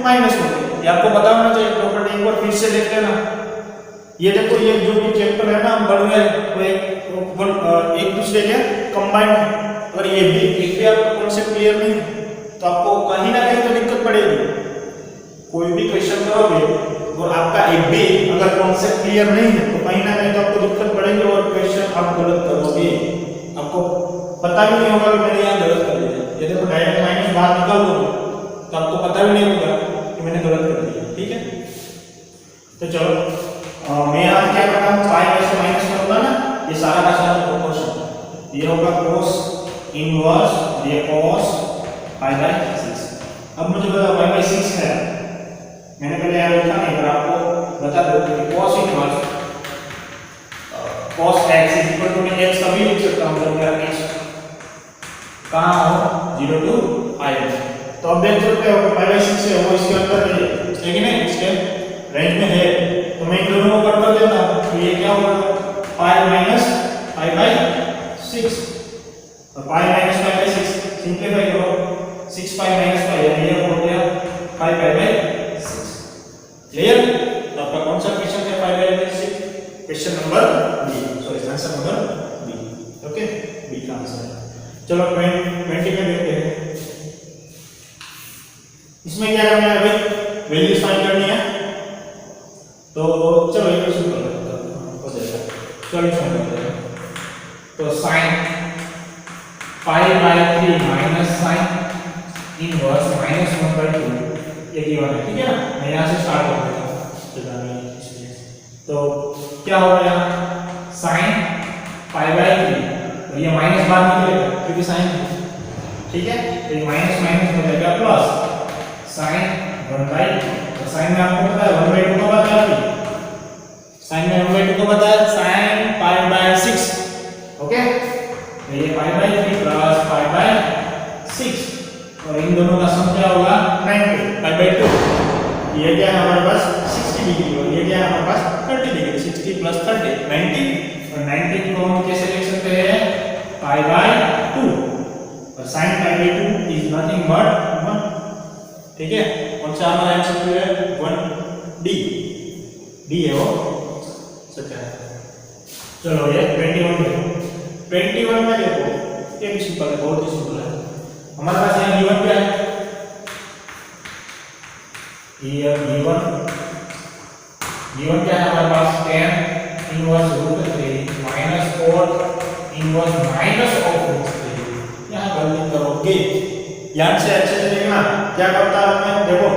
माइनस होता है। ये आपको पता होना चाहिए, प्रॉपर्टी एक बार फिर से देख लेना। ये देखो, ये जो भी चैप्टर है ना हम पढ़ रहे हैं वो एक दूसरे के कंबाइन है, अगर ये भी एक भी आपको कॉन्सेप्ट क्लियर नहीं है तो आपको कहीं ना कहीं तो दिक्कत पड़ेगी। कोई भी क्वेश्चन करोगे और आपका एक भी अगर कॉन्सेप्ट क्लियर नहीं है तो कहीं ना कहीं तो आपको दिक्कत पड़ेगी और क्वेश्चन आप गलत करोगे, आपको पता भी नहीं होगा कि मैंने यहाँ गलत कर दिया। ये देखो डायरेक्ट माइनस बाहर निकाल दो तो आपको पता भी नहीं होगा कि मैंने गलत कर दिया। ठीक है, तो चलो मैं यहाँ क्या करता हूँ, पाई में से माइनस करूँगा ना, ये सारा का सारा प्रोपोर्शन, ये होगा cos इनवर्स, ये cos π/6। अब मुझे बताओ π/6 है, मैंने पहले यहाँ लिखा नहीं पर आपको बता दो कि cos inverse cos x equal to मैं x कभी लिख सकता हूँ जब मेरा x कहाँ हो 0 to i। तो अब देख सकते हो π/6 है वो इसके अंदर है, ठीक है ना, इसके रेंज में है, तो मैं इन दोनों को कट कर देता हूँ, तो ये क्या होगा पाई माइनस π/6, और पाई माइनस π/6 सिंपलीफाई करो, 6 पाई माइनस पाई यानी ये हो गया 5 π/6। क्लियर, तो आपका कौन सा क्वेश्चन है 5/6, question number B, sorry answer number B. Okay, B का आंसर है। चलो 20 में देखते हैं, इसमें क्या करना है भाई, वैल्यूज फाइंड करनी है, तो चलो ये शुरू हो जाएगा। सॉल्यूशन करते हैं, तो sin π/3 माइनस sin इनवर्स -1/2 ये गिवन है। ठीक है ना, मैं यहाँ से स्टार्ट कर देता हूँ, तो क्या होगा यहाँ sin π/3 और ये माइनस बाहर निकलेगा क्योंकि sin है। ठीक है, तो ये माइनस माइनस हो जाएगा प्लस sin 1/2, तो sin में आपको पता है 1/2 को बताया अभी, sin में 1/2 को बताया sin π/6, ओके। तो ये π/3 प्लस π/6 और इन दोनों का सम क्या होगा 90 π/2। ये क्या है हमारे पास 60 डिग्री और ये क्या है हमारे पास 30 डिग्री, 60 प्लस 30 90 और 90 को हम कैसे लिख सकते हैं π/2 और sin π/2 इज नथिंग बट 1, ठीक है। कौन सा हमारा आंसर है 1D, डी है वो सच्चा है। चलो ये 21 देखो, 21 में देखो ये भी सिंपल है, बहुत ही सिंपल है। हमारे पास यहाँ गिवन क्या है, ये गिवन क्या है हमारे पास tan inverse √3 minus cot inverse minus of √3। यहाँ गलती करोगे, ध्यान से अच्छे से देखना क्या करता है मैं, देखो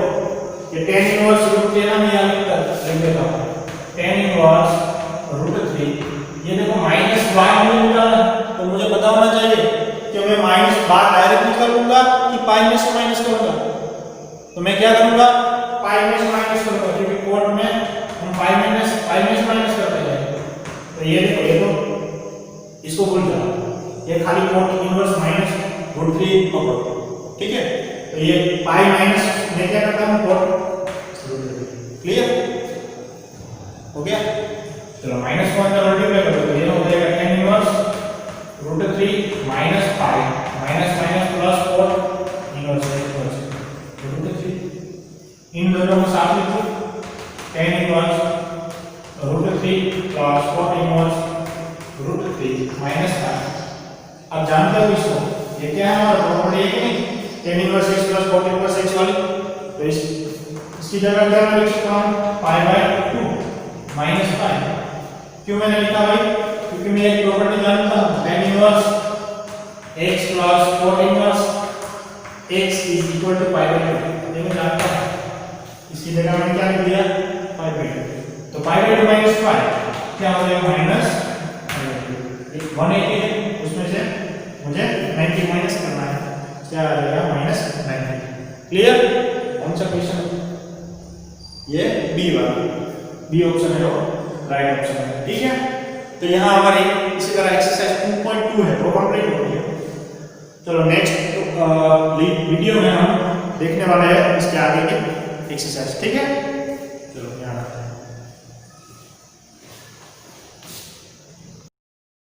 ये tan इनवर्स √3 ना मैं यहाँ लिख देता हूँ, tan इनवर्स √3, ये देखो माइनस बार में निकाला, तो मुझे पता होना चाहिए कि मैं माइनस बार डायरेक्ट निकाल लूंगा कि पाई में से माइनस करूंगा। तो मैं क्या करूंगा, पाई में से माइनस करूंगा, क्योंकि कोड में हम पाई में से माइनस करते हैं। तो ये देखो, ये तो इसको भूल जाओ, ये खाली कोड इनवर्स माइनस √3 पकड़ो, ठीक है। तो ये पाई माइनस मैं क्या करता हूं कोड, क्लियर हो गया। चलो माइनस को अंदर मल्टीप्लाई करो तो ये हो जाएगा tan inverse √3 minus pi minus minus plus cot inverse √3, इन दोनों को साथ लिखो, tan inverse √3 plus cot inverse √3 minus pi. अब जानते हो इसको, ये क्या है हमारा प्रॉपर्टी है कि नहीं, tan inverse x plus cot inverse x वाली। तो इसकी जगह क्या मैं लिख सकता हूं π/2 माइनस पाई। क्यों मैंने लिखा भाई, क्योंकि मैं एक प्रॉपर्टी जानता हूं tan inverse x plus cot inverse x is equal to π/2, ये मैं जानता हूं। इसकी जगह मैंने क्या लिख दिया π/2, तो π/2 माइनस पाई क्या हो जाएगा माइनस 180 है, उसमें से मुझे 90 माइनस करना है, क्या आ जाएगा माइनस 90। क्लियर, कौन सा क्वेश्चन, ये बी वाला, बी ऑप्शन है वो राइट ऑप्शन है, ठीक है। तो यहाँ हमारी इसी तरह एक्सरसाइज 2.2 है वो कंप्लीट हो गई है। चलो नेक्स्ट वीडियो में हम देखने वाले हैं इसके आगे की एक्सरसाइज, ठीक है।